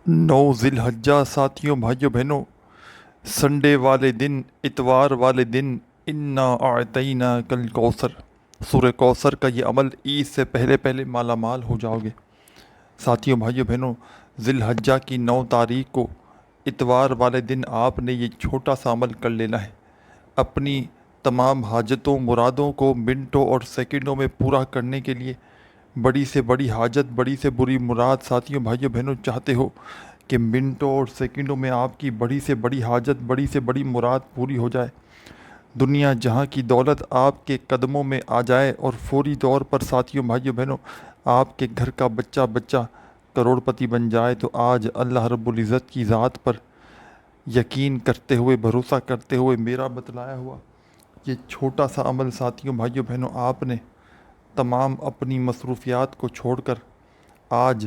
نو ذی الحجہ ساتھیوں بھائیوں بہنوں، سنڈے والے دن، اتوار والے دن، انا اعطیناک کل کوثر، سورہ کوثر کا یہ عمل عید سے پہلے پہلے مالا مال ہو جاؤ گے۔ ساتھیوں بھائیوں بہنوں، ذی الحجہ کی 9 تاریخ کو اتوار والے دن آپ نے یہ چھوٹا سا عمل کر لینا ہے۔ اپنی تمام حاجتوں مرادوں کو منٹوں اور سیکنڈوں میں پورا کرنے کے لیے بڑی سے بڑی حاجت، بڑی سے بڑی مراد، ساتھیوں بھائیوں بہنوں، چاہتے ہو کہ منٹوں اور سیکنڈوں میں آپ کی بڑی سے بڑی حاجت، بڑی سے بڑی مراد پوری ہو جائے، دنیا جہاں کی دولت آپ کے قدموں میں آ جائے اور فوری طور پر ساتھیوں بھائیوں بہنوں آپ کے گھر کا بچہ بچہ کروڑ پتی بن جائے، تو آج اللہ رب العزت کی ذات پر یقین کرتے ہوئے، بھروسہ کرتے ہوئے میرا بتلایا ہوا یہ چھوٹا سا عمل ساتھیوں بھائیوں بہنوں آپ نے تمام اپنی مصروفیات کو چھوڑ کر آج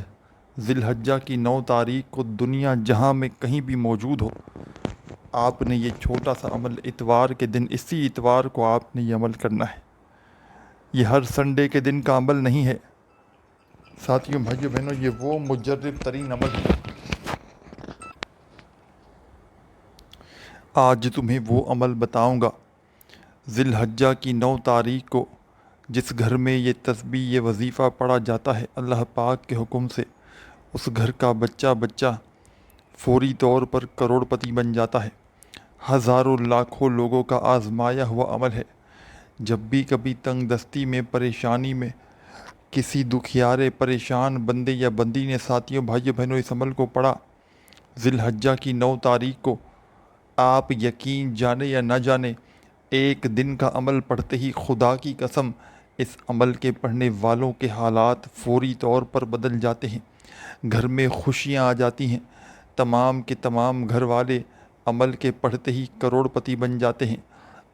ذی الحجہ کی 9 تاریخ کو دنیا جہاں میں کہیں بھی موجود ہو، آپ نے یہ چھوٹا سا عمل اتوار کے دن، اسی اتوار کو آپ نے یہ عمل کرنا ہے۔ یہ ہر سنڈے کے دن کا عمل نہیں ہے ساتھیوں بھائیوں بہنوں، یہ وہ مجرب ترین عمل ہے۔ آج تمہیں وہ عمل بتاؤں گا، ذی الحجہ کی 9 تاریخ کو جس گھر میں یہ تسبیح، یہ وظیفہ پڑھا جاتا ہے اللہ پاک کے حکم سے، اس گھر کا بچہ بچہ فوری طور پر کروڑ پتی بن جاتا ہے۔ ہزاروں لاکھوں لوگوں کا آزمایا ہوا عمل ہے۔ جب بھی کبھی تنگ دستی میں، پریشانی میں کسی دکھیارے پریشان بندے یا بندی نے ساتھیوں بھائیوں بہنوں اس عمل کو پڑھا، ذی الحجہ کی 9 تاریخ کو، آپ یقین جانے یا نہ جانے، ایک دن کا عمل پڑھتے ہی خدا کی قسم اس عمل کے پڑھنے والوں کے حالات فوری طور پر بدل جاتے ہیں، گھر میں خوشیاں آ جاتی ہیں، تمام کے تمام گھر والے عمل کے پڑھتے ہی کروڑ پتی بن جاتے ہیں۔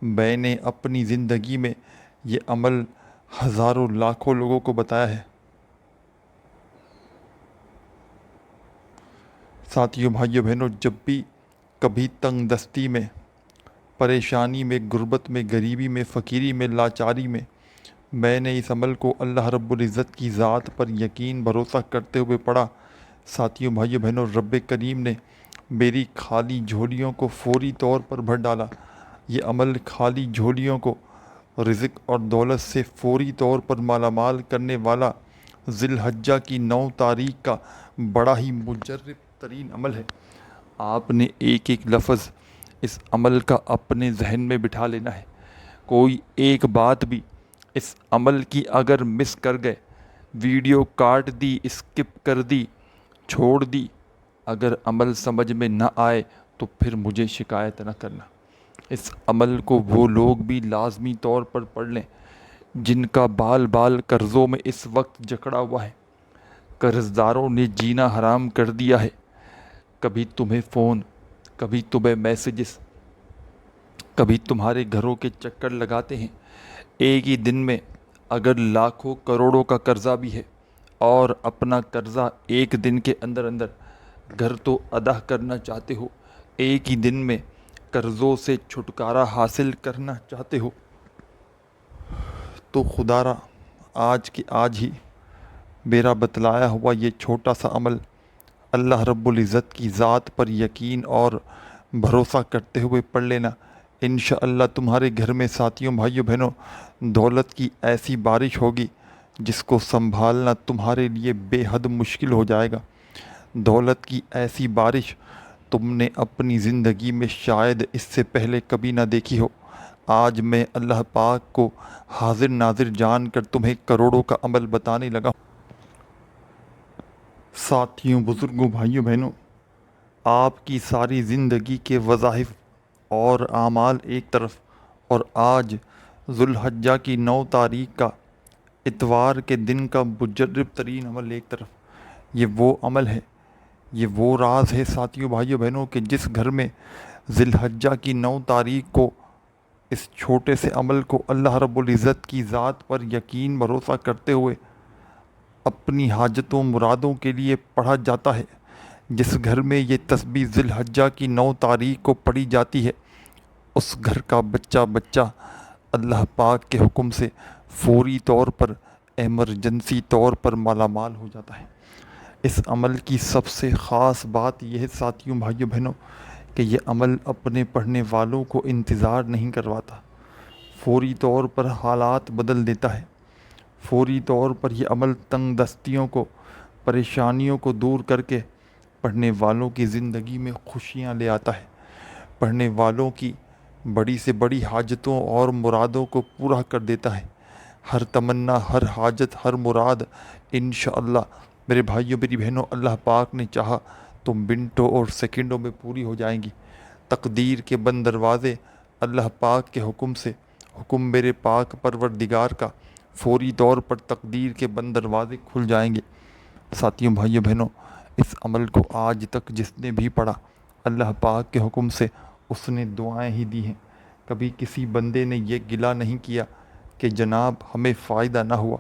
میں نے اپنی زندگی میں یہ عمل ہزاروں لاکھوں لوگوں کو بتایا ہے۔ ساتھیوں بھائیوں بہنوں، جب بھی کبھی تنگ دستی میں، پریشانی میں، غربت میں، غریبی میں، فقیری میں، لاچاری میں نے اس عمل کو اللہ رب العزت کی ذات پر یقین بھروسہ کرتے ہوئے پڑھا، ساتھیوں بھائیوں بہنوں، رب کریم نے میری خالی جھولیوں کو فوری طور پر بھر ڈالا۔ یہ عمل خالی جھولیوں کو رزق اور دولت سے فوری طور پر مالا مال کرنے والا ذی الحجہ کی 9 تاریخ کا بڑا ہی مجرب ترین عمل ہے۔ آپ نے ایک ایک لفظ اس عمل کا اپنے ذہن میں بٹھا لینا ہے۔ کوئی ایک بات بھی اس عمل کی اگر مس کر گئے، ویڈیو کاٹ دی، اسکپ کر دی، چھوڑ دی، اگر عمل سمجھ میں نہ آئے تو پھر مجھے شکایت نہ کرنا۔ اس عمل کو وہ لوگ بھی لازمی طور پر پڑھ لیں جن کا بال بال قرضوں میں اس وقت جکڑا ہوا ہے، قرض داروں نے جینا حرام کر دیا ہے۔ کبھی تمہیں فون، کبھی تمہیں میسیجز، کبھی تمہارے گھروں کے چکر لگاتے ہیں۔ ایک ہی دن میں اگر لاکھوں کروڑوں کا قرضہ بھی ہے اور اپنا قرضہ ایک دن کے اندر اندر گھر تو ادا کرنا چاہتے ہو، ایک ہی دن میں قرضوں سے چھٹکارا حاصل کرنا چاہتے ہو، تو خدا را آج کے آج ہی میرا بتلایا ہوا یہ چھوٹا سا عمل اللہ رب العزت کی ذات پر یقین اور بھروسہ کرتے ہوئے پڑھ لینا۔ انشاءاللہ تمہارے گھر میں ساتھیوں بھائیوں بہنوں دولت کی ایسی بارش ہوگی جس کو سنبھالنا تمہارے لیے بے حد مشکل ہو جائے گا۔ دولت کی ایسی بارش تم نے اپنی زندگی میں شاید اس سے پہلے کبھی نہ دیکھی ہو۔ آج میں اللہ پاک کو حاضر ناظر جان کر تمہیں کروڑوں کا عمل بتانے لگا ہوں۔ ساتھیوں، بزرگوں، بھائیوں بہنوں، آپ کی ساری زندگی کے وظائف اور اعمال ایک طرف، اور آج ذی الحجہ کی 9 تاریخ کا اتوار کے دن کا مجرب ترین عمل ایک طرف، یہ وہ عمل ہے، یہ وہ راز ہے ساتھیوں بھائیوں بہنوں کہ جس گھر میں ذی الحجہ کی 9 تاریخ کو اس چھوٹے سے عمل کو اللہ رب العزت کی ذات پر یقین بھروسہ کرتے ہوئے اپنی حاجتوں مرادوں کے لیے پڑھا جاتا ہے، جس گھر میں یہ تسبیح ذی الحجہ کی 9 تاریخ کو پڑھی جاتی ہے، اس گھر کا بچہ بچہ اللہ پاک کے حکم سے فوری طور پر، ایمرجنسی طور پر مالا مال ہو جاتا ہے۔ اس عمل کی سب سے خاص بات یہ ہے ساتھیوں بھائیوں بہنوں کہ یہ عمل اپنے پڑھنے والوں کو انتظار نہیں کرواتا، فوری طور پر حالات بدل دیتا ہے۔ فوری طور پر یہ عمل تنگ دستیوں کو، پریشانیوں کو دور کر کے پڑھنے والوں کی زندگی میں خوشیاں لے آتا ہے، پڑھنے والوں کی بڑی سے بڑی حاجتوں اور مرادوں کو پورا کر دیتا ہے۔ ہر تمنا، ہر حاجت، ہر مراد انشاءاللہ میرے بھائیوں میری بہنوں اللہ پاک نے چاہا تو منٹوں اور سیکنڈوں میں پوری ہو جائیں گی۔ تقدیر کے بند دروازے اللہ پاک کے حکم سے، حکم میرے پاک پروردگار کا، فوری طور پر تقدیر کے بند دروازے کھل جائیں گے۔ ساتھیوں بھائیوں بہنوں اس عمل کو آج تک جس نے بھی پڑھا اللہ پاک کے حکم سے اس نے دعائیں ہی دی ہیں۔ کبھی کسی بندے نے یہ گلہ نہیں کیا کہ جناب ہمیں فائدہ نہ ہوا۔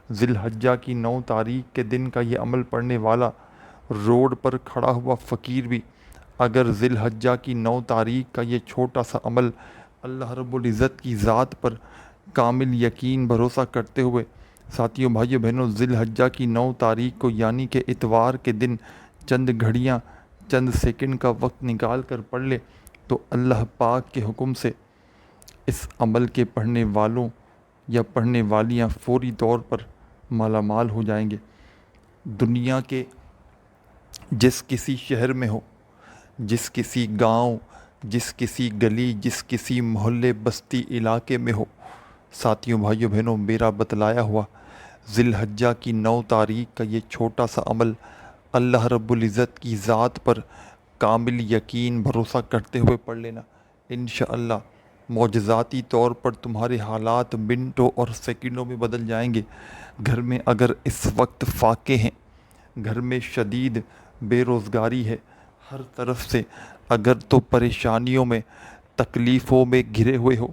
ذی الحجہ کی 9 تاریخ کے دن کا یہ عمل پڑھنے والا روڈ پر کھڑا ہوا فقیر بھی اگر ذی الحجہ کی 9 تاریخ کا یہ چھوٹا سا عمل اللہ رب العزت کی ذات پر کامل یقین بھروسہ کرتے ہوئے ساتھیوں بھائیوں بہنوں ذی الحجہ کی 9 تاریخ کو یعنی کہ اتوار کے دن چند گھڑیاں، چند سیکنڈ کا وقت نکال کر پڑھ لے تو اللہ پاک کے حکم سے اس عمل کے پڑھنے والوں یا پڑھنے والیاں فوری طور پر مالا مال ہو جائیں گے۔ دنیا کے جس کسی شہر میں ہو، جس کسی گاؤں، جس کسی گلی، جس کسی محلے بستی علاقے میں ہو، ساتھیوں بھائیوں بہنوں میرا بتلایا ہوا ذی الحجہ کی 9 تاریخ کا یہ چھوٹا سا عمل اللہ رب العزت کی ذات پر کامل یقین بھروسہ کرتے ہوئے پڑھ لینا، انشاءاللہ معجزاتی طور پر تمہارے حالات منٹوں اور سیکنڈوں میں بدل جائیں گے۔ گھر میں اگر اس وقت فاقے ہیں، گھر میں شدید بے روزگاری ہے، ہر طرف سے اگر تو پریشانیوں میں، تکلیفوں میں گھرے ہوئے ہو،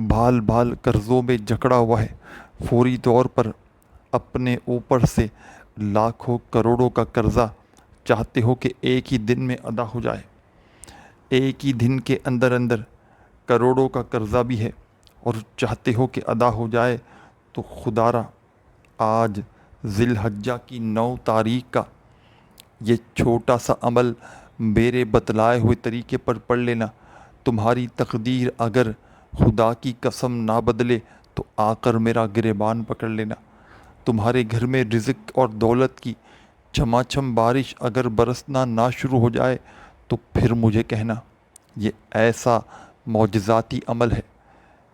بال بال قرضوں میں جکڑا ہوا ہے، فوری طور پر اپنے اوپر سے لاکھوں کروڑوں کا قرضہ چاہتے ہو کہ ایک ہی دن میں ادا ہو جائے، ایک ہی دن کے اندر اندر کروڑوں کا قرضہ بھی ہے اور چاہتے ہو کہ ادا ہو جائے، تو خدا را آج ذی الحجہ کی 9 تاریخ کا یہ چھوٹا سا عمل میرے بتلائے ہوئے طریقے پر پڑھ لینا۔ تمہاری تقدیر اگر خدا کی قسم نہ بدلے تو آ کر میرا گریبان پکڑ لینا۔ تمہارے گھر میں رزق اور دولت کی چھما بارش اگر برسنا نہ شروع ہو جائے تو پھر مجھے کہنا۔ یہ ایسا معجزاتی عمل ہے،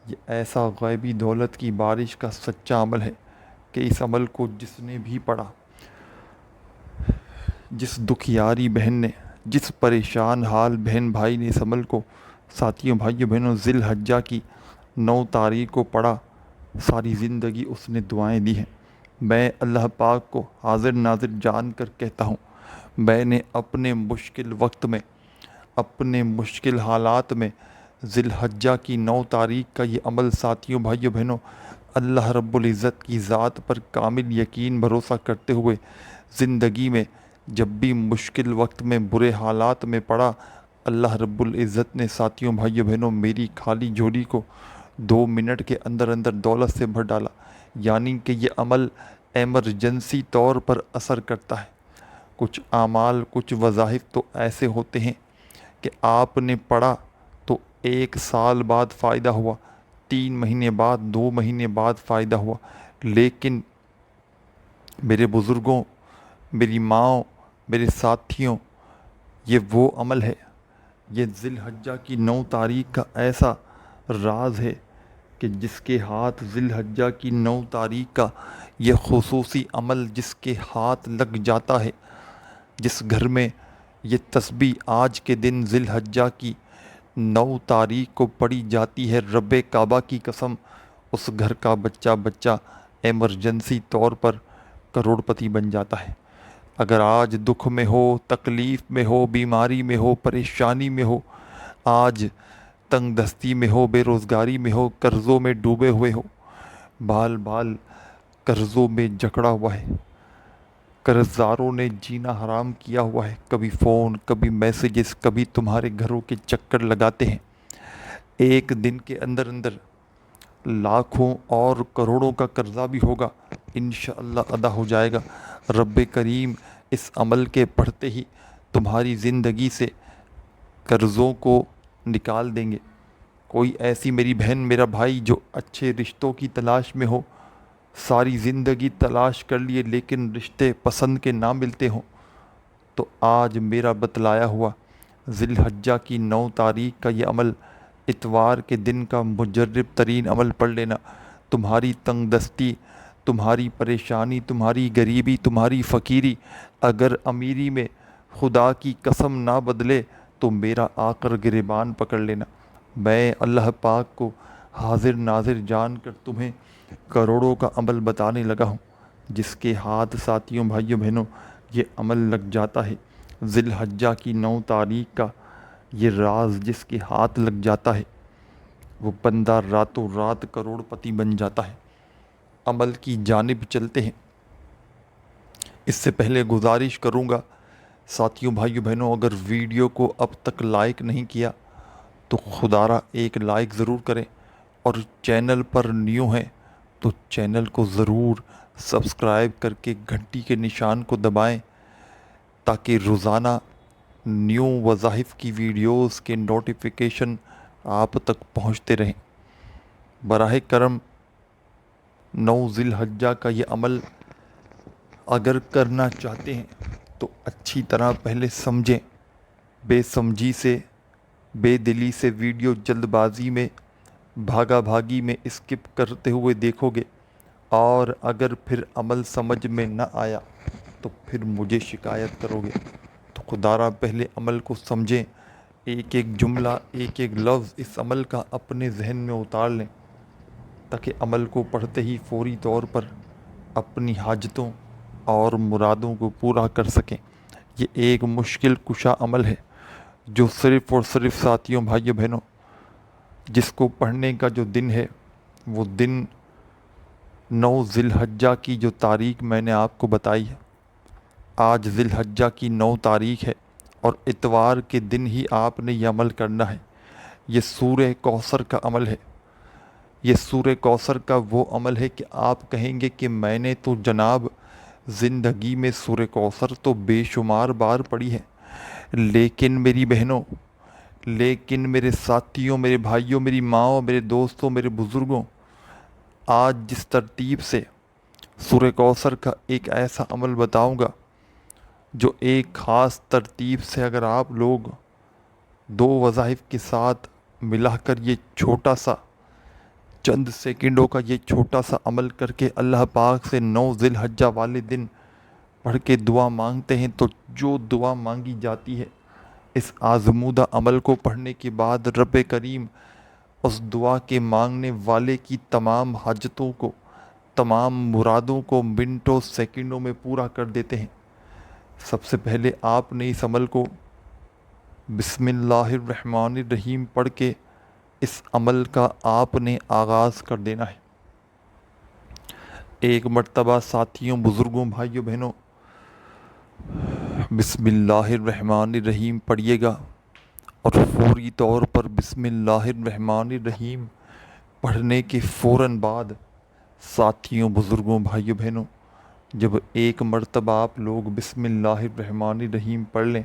یہ ایسا غیبی دولت کی بارش کا سچا عمل ہے کہ اس عمل کو جس نے بھی پڑھا، جس دکھیاری بہن نے، جس پریشان حال بہن بھائی نے اس عمل کو ساتھیوں بھائیوں بہنوں ذی الحجہ کی 9 تاریخ کو پڑھا، ساری زندگی اس نے دعائیں دی ہیں۔ میں اللہ پاک کو حاضر ناظر جان کر کہتا ہوں، میں نے اپنے مشکل وقت میں، اپنے مشکل حالات میں ذی الحجہ کی 9 تاریخ کا یہ عمل ساتھیوں بھائیوں بہنوں اللہ رب العزت کی ذات پر کامل یقین بھروسہ کرتے ہوئے زندگی میں جب بھی مشکل وقت میں، برے حالات میں پڑا، اللہ رب العزت نے ساتھیوں بھائیوں بہنوں میری خالی جھولی کو 2 منٹ کے اندر اندر دولت سے بھر ڈالا۔ یعنی کہ یہ عمل ایمرجنسی طور پر اثر کرتا ہے۔ کچھ اعمال، کچھ وظائف تو ایسے ہوتے ہیں کہ آپ نے پڑھا تو 1 سال بعد فائدہ ہوا، 3 مہینے بعد، 2 مہینے بعد فائدہ ہوا، لیکن میرے بزرگوں، میری ماں، میرے ساتھیوں، یہ وہ عمل ہے، یہ ذی الحجہ کی 9 تاریخ کا ایسا راز ہے کہ جس کے ہاتھ ذی الحجہ کی 9 تاریخ کا یہ خصوصی عمل جس کے ہاتھ لگ جاتا ہے، جس گھر میں یہ تسبیح آج کے دن ذی الحجہ کی 9 تاریخ کو پڑھی جاتی ہے، رب کعبہ کی قسم اس گھر کا بچہ ایمرجنسی طور پر کروڑ پتی بن جاتا ہے۔ اگر آج دکھ میں ہو، تکلیف میں ہو، بیماری میں ہو، پریشانی میں ہو، آج تنگ دستی میں ہو، بے روزگاری میں ہو، قرضوں میں ڈوبے ہوئے ہو، بال بال قرضوں میں جکڑا ہوا ہے، قرضداروں نے جینا حرام کیا ہوا ہے، کبھی فون، کبھی میسیجز، کبھی تمہارے گھروں کے چکر لگاتے ہیں، ایک دن کے اندر اندر لاکھوں اور کروڑوں کا قرضہ بھی ہوگا، انشاءاللہ ادا ہو جائے گا۔ رب کریم اس عمل کے پڑھتے ہی تمہاری زندگی سے قرضوں کو نکال دیں گے۔ کوئی ایسی میری بہن میرا بھائی جو اچھے رشتوں کی تلاش میں ہو، ساری زندگی تلاش کر لیے لیکن رشتے پسند کے نہ ملتے ہوں، تو آج میرا بتلایا ہوا ذی الحجہ کی 9 تاریخ کا یہ عمل، اتوار کے دن کا مجرب ترین عمل پڑھ لینا۔ تمہاری تنگ دستی، تمہاری پریشانی، تمہاری غریبی، تمہاری فقیری اگر امیری میں خدا کی قسم نہ بدلے تو میرا آخر گریبان پکڑ لینا۔ میں اللہ پاک کو حاضر ناظر جان کر تمہیں کروڑوں کا عمل بتانے لگا ہوں، جس کے ہاتھ ساتھیوں بھائیوں بہنوں یہ عمل لگ جاتا ہے۔ ذی الحجہ کی 9 تاریخ کا یہ راز جس کے ہاتھ لگ جاتا ہے وہ بندہ راتوں رات کروڑ پتی بن جاتا ہے۔ عمل کی جانب چلتے ہیں۔ اس سے پہلے گزارش کروں گا ساتھیوں بھائیوں بہنوں، اگر ویڈیو کو اب تک لائک نہیں کیا تو خدارہ ایک لائک ضرور کریں، اور چینل پر نیو ہیں تو چینل کو ضرور سبسکرائب کر کے گھنٹی کے نشان کو دبائیں تاکہ روزانہ نیو وظائف کی ویڈیوز کے نوٹیفیکیشن آپ تک پہنچتے رہیں۔ براہ کرم 9 ذی الحجہ کا یہ عمل اگر کرنا چاہتے ہیں تو اچھی طرح پہلے سمجھیں، بے سمجھی سے بے دلی سے ویڈیو جلد بازی میں بھاگا بھاگی میں اسکپ کرتے ہوئے دیکھو گے، اور اگر پھر عمل سمجھ میں نہ آیا تو پھر مجھے شکایت کرو گے۔ تو خدارہ پہلے عمل کو سمجھیں، ایک ایک جملہ ایک ایک لفظ اس عمل کا اپنے ذہن میں اتار لیں تاکہ عمل کو پڑھتے ہی فوری طور پر اپنی حاجتوں اور مرادوں کو پورا کر سکیں۔ یہ ایک مشکل کشا عمل ہے جو صرف اور صرف ساتھیوں بھائیوں بہنوں جس کو پڑھنے کا جو دن ہے وہ دن 9 ذی الحجہ کی جو تاریخ میں نے آپ کو بتائی ہے، آج ذی الحجہ کی 9 تاریخ ہے اور اتوار کے دن ہی آپ نے یہ عمل کرنا ہے۔ یہ سورہ کوثر کا عمل ہے۔ یہ سورہ کوثر کا وہ عمل ہے کہ آپ کہیں گے کہ میں نے تو جناب زندگی میں سورہ کوثر تو بے شمار بار پڑھی ہے، لیکن میری بہنوں، لیکن میرے ساتھیوں، میرے بھائیوں، میری ماں، میرے دوستوں، میرے بزرگوں، آج جس ترتیب سے سورہ کوثر کا ایک ایسا عمل بتاؤں گا جو ایک خاص ترتیب سے اگر آپ لوگ 2 وظائف کے ساتھ ملا کر یہ چھوٹا سا چند سیکنڈوں کا یہ چھوٹا سا عمل کر کے اللہ پاک سے 9 ذی الحجہ والے دن پڑھ کے دعا مانگتے ہیں تو جو دعا مانگی جاتی ہے اس آزمودہ عمل کو پڑھنے کے بعد رب کریم اس دعا کے مانگنے والے کی تمام حاجتوں کو، تمام مرادوں کو منٹوں سیکنڈوں میں پورا کر دیتے ہیں۔ سب سے پہلے آپ نے اس عمل کو بسم اللہ الرحمن الرحیم پڑھ کے اس عمل کا آپ نے آغاز کر دینا ہے۔ ایک مرتبہ ساتھیوں، بزرگوں، بھائیوں، بہنوں بسم اللہ الرحمن الرحیم پڑھیے گا، اور فوری طور پر بسم اللہ الرحمن الرحیم پڑھنے کے فوراً بعد ساتھیوں، بزرگوں، بھائیوں، بہنوں جب ایک مرتبہ آپ لوگ بسم اللہ الرحمن الرحیم پڑھ لیں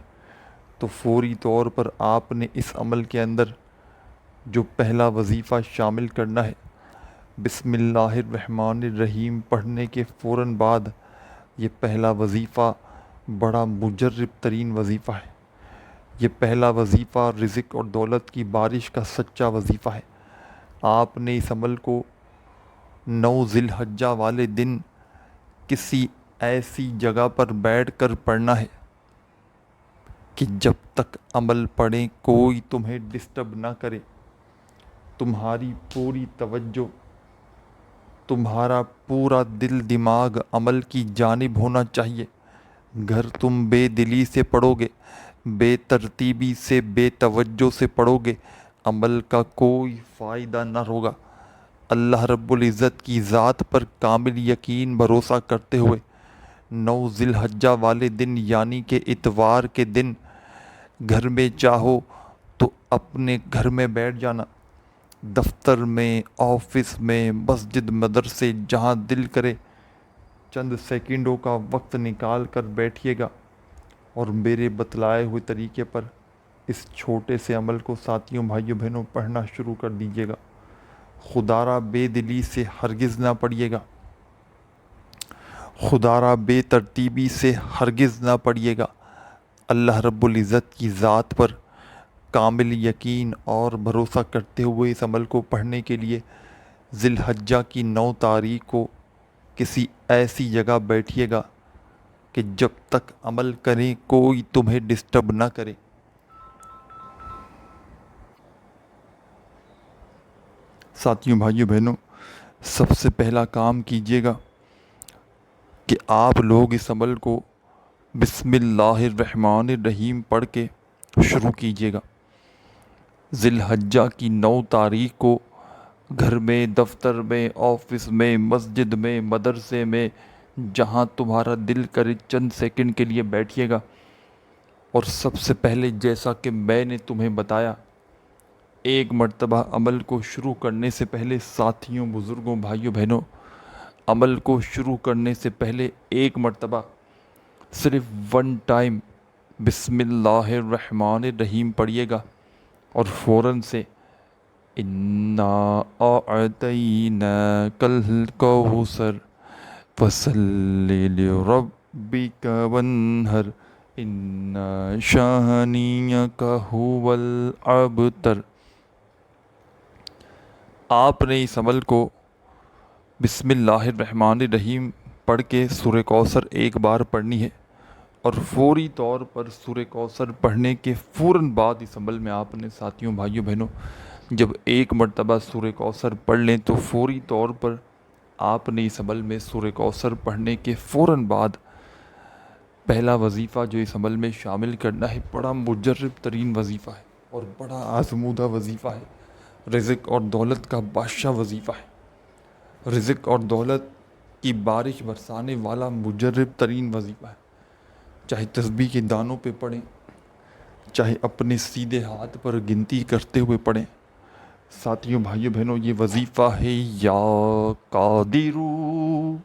تو فوری طور پر آپ نے اس عمل کے اندر جو پہلا وظیفہ شامل کرنا ہے، بسم اللہ الرحمن الرحیم پڑھنے کے فوراً بعد یہ پہلا وظیفہ بڑا مجرب ترین وظیفہ ہے۔ یہ پہلا وظیفہ رزق اور دولت کی بارش کا سچا وظیفہ ہے۔ آپ نے اس عمل کو 9 ذی الحجہ والے دن کسی ایسی جگہ پر بیٹھ کر پڑھنا ہے کہ جب تک عمل پڑھیں کوئی تمہیں ڈسٹرب نہ کرے، تمہاری پوری توجہ، تمہارا پورا دل دماغ عمل کی جانب ہونا چاہیے۔ گھر تم بے دلی سے پڑھو گے، بے ترتیبی سے، بے توجہ سے پڑھو گے، عمل کا کوئی فائدہ نہ ہوگا۔ اللہ رب العزت کی ذات پر کامل یقین بھروسہ کرتے ہوئے 9 ذی الحجہ والے دن یعنی کہ اتوار کے دن گھر میں چاہو تو اپنے گھر میں بیٹھ جانا، دفتر میں، آفس میں، مسجد، مدرسے، جہاں دل کرے چند سیکنڈوں کا وقت نکال کر بیٹھیے گا اور میرے بتلائے ہوئے طریقے پر اس چھوٹے سے عمل کو ساتھیوں بھائیوں بہنوں پڑھنا شروع کر دیجیے گا۔ خدا را بے دلی سے ہرگز نہ پڑھیے گا، خدا را بے ترتیبی سے ہرگز نہ پڑھیے گا۔ اللہ رب العزت کی ذات پر کامل یقین اور بھروسہ کرتے ہوئے اس عمل کو پڑھنے کے لیے ذی الحجہ کی 9 تاریخ کو کسی ایسی جگہ بیٹھیے گا کہ جب تک عمل کریں کوئی تمہیں ڈسٹرب نہ کرے۔ ساتھیوں بھائیوں بہنوں، سب سے پہلا کام کیجیے گا کہ آپ لوگ اس عمل کو بسم اللہ الرحمن الرحیم پڑھ کے شروع کیجیے گا۔ ذی الحجہ کی 9 تاریخ کو گھر میں، دفتر میں، آفس میں، مسجد میں، مدرسے میں، جہاں تمہارا دل کرے چند سیکنڈ کے لیے بیٹھیے گا، اور سب سے پہلے جیسا کہ میں نے تمہیں بتایا، ایک مرتبہ عمل کو شروع کرنے سے پہلے ساتھیوں، بزرگوں، بھائیوں بہنوں، عمل کو شروع کرنے سے پہلے ایک مرتبہ صرف 1 ٹائم بسم اللہ الرحمن الرحیم پڑھیے گا، اور فوراً سے اِنَّا أَعْطَيْنَاكَ الْكَوْثَرَ فَصَلِّ لِرَبِّكَ وَانْحَرْ إِنَّ شَانِئَكَ هُوَ الْأَبْتَرُ۔ آپ نے اس عمل کو بسم اللہ الرحمن الرحیم پڑھ کے سورہ کوثر ایک بار پڑھنی ہے، اور فوری طور پر سورہ کوثر پڑھنے کے فوراً بعد اس عمل میں آپ نے ساتھیوں بھائیوں بہنوں جب ایک مرتبہ سورہ کوثر پڑھ لیں تو فوری طور پر آپ نے اس عمل میں سورہ کوثر پڑھنے کے فوراً بعد پہلا وظیفہ جو اس عمل میں شامل کرنا ہے، بڑا مجرب ترین وظیفہ ہے اور بڑا آزمودہ وظیفہ ہے، رزق اور دولت کا بادشاہ وظیفہ ہے، رزق اور دولت کی بارش برسانے والا مجرب ترین وظیفہ ہے۔ چاہے تسبیح کے دانوں پہ پڑھیں، چاہے اپنے سیدھے ہاتھ پر گنتی کرتے ہوئے پڑھیں، ساتھیوں بھائیوں بہنوں یہ وظیفہ ہے یا قادرو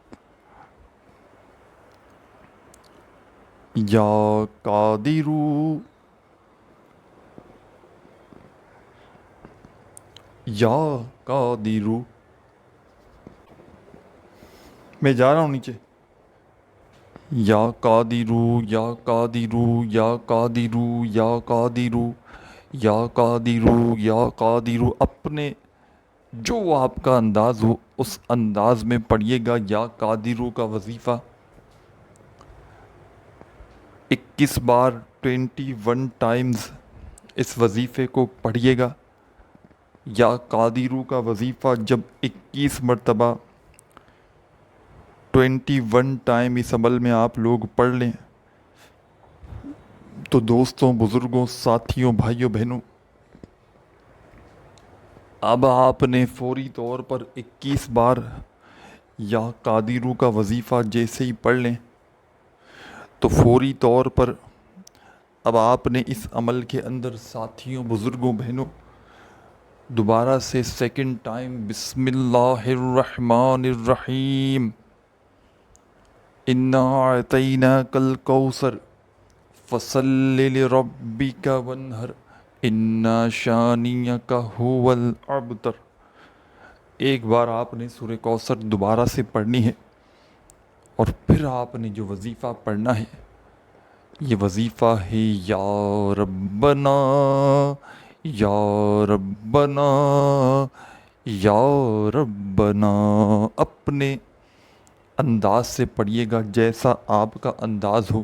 یا قادرو یا قادرو۔ میں جا رہا ہوں نیچے۔ یا قادرو یا قادرو یا قادرو یا قادرو یا قادرو یا قادرو، اپنے جو آپ کا انداز ہو اس انداز میں پڑھیے گا یا قادرو کا وظیفہ 21 بار 21 ٹائمز اس وظیفے کو پڑھیے گا۔ یا قادرو کا وظیفہ جب 21 مرتبہ 21 ٹائم اس عمل میں آپ لوگ پڑھ لیں تو دوستوں، بزرگوں، ساتھیوں، بھائیوں بہنوں، اب آپ نے فوری طور پر 21 بار یا قادرو کا وظیفہ جیسے ہی پڑھ لیں تو فوری طور پر اب آپ نے اس عمل کے اندر ساتھیوں، بزرگوں، بہنوں دوبارہ سے سیکنڈ ٹائم بسم اللہ الرحمن الرحیم اِنَّا أَعْطَيْنَاكَ الْكَوْثَرَ فَصَلِّ لِرَبِّكَ وَانْحَرْ إِنَّ شَانِئَكَ هُوَ الْأَبْتَرُ۔ ایک بار آپ نے سورہ کوثر دوبارہ سے پڑھنی ہے، اور پھر آپ نے جو وظیفہ پڑھنا ہے یہ وظیفہ ہے یا ربنا یا ربنا یا ربنا۔ اپنے انداز سے پڑھیے گا جیسا آپ کا انداز ہو،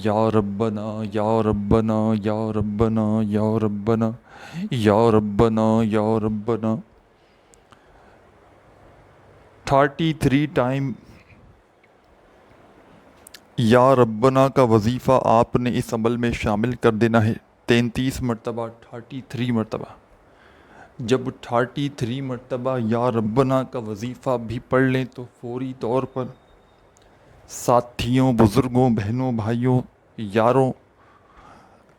یا ربنا یا ربنا یا ربنا یا ربنا یا ربنا یا ربنا 33 ٹائم یا ربنا کا وظیفہ آپ نے اس عمل میں شامل کر دینا ہے، 33 مرتبہ 33 مرتبہ۔ جب 33 مرتبہ یا ربنا کا وظیفہ بھی پڑھ لیں تو فوری طور پر ساتھیوں، بزرگوں، بہنوں، بھائیوں، یاروں،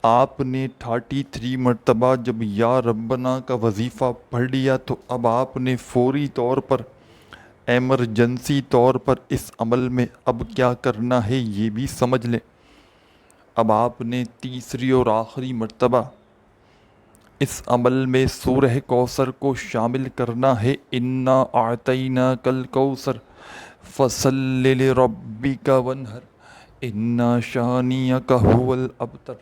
آپ نے 33 مرتبہ جب یا ربنا کا وظیفہ پڑھ لیا تو اب آپ نے فوری طور پر ایمرجنسی طور پر اس عمل میں اب کیا کرنا ہے یہ بھی سمجھ لیں۔ اب آپ نے تیسری اور آخری مرتبہ اس عمل میں سورہ کوثر کو شامل کرنا ہے۔ انا اعطیناک الکوثر فصل لربک وانحر انا شانئک ھو الابتر۔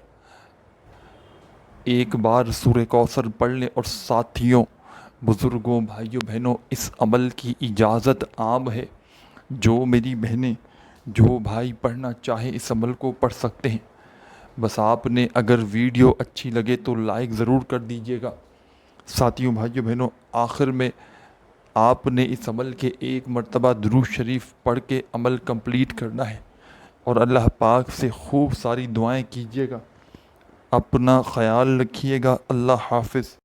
ایک بار سورہ کوثر پڑھ لیں۔ اور ساتھیوں، بزرگوں، بھائیوں بہنوں، اس عمل کی اجازت عام ہے۔ جو میری بہنیں، جو بھائی پڑھنا چاہیں اس عمل کو پڑھ سکتے ہیں۔ بس آپ نے اگر ویڈیو اچھی لگے تو لائک ضرور کر دیجیے گا۔ ساتھیوں، بھائیوں بہنوں، آخر میں آپ نے اس عمل کے ایک مرتبہ درود شریف پڑھ کے عمل کمپلیٹ کرنا ہے، اور اللہ پاک سے خوب ساری دعائیں کیجیے گا۔ اپنا خیال رکھیے گا۔ اللہ حافظ۔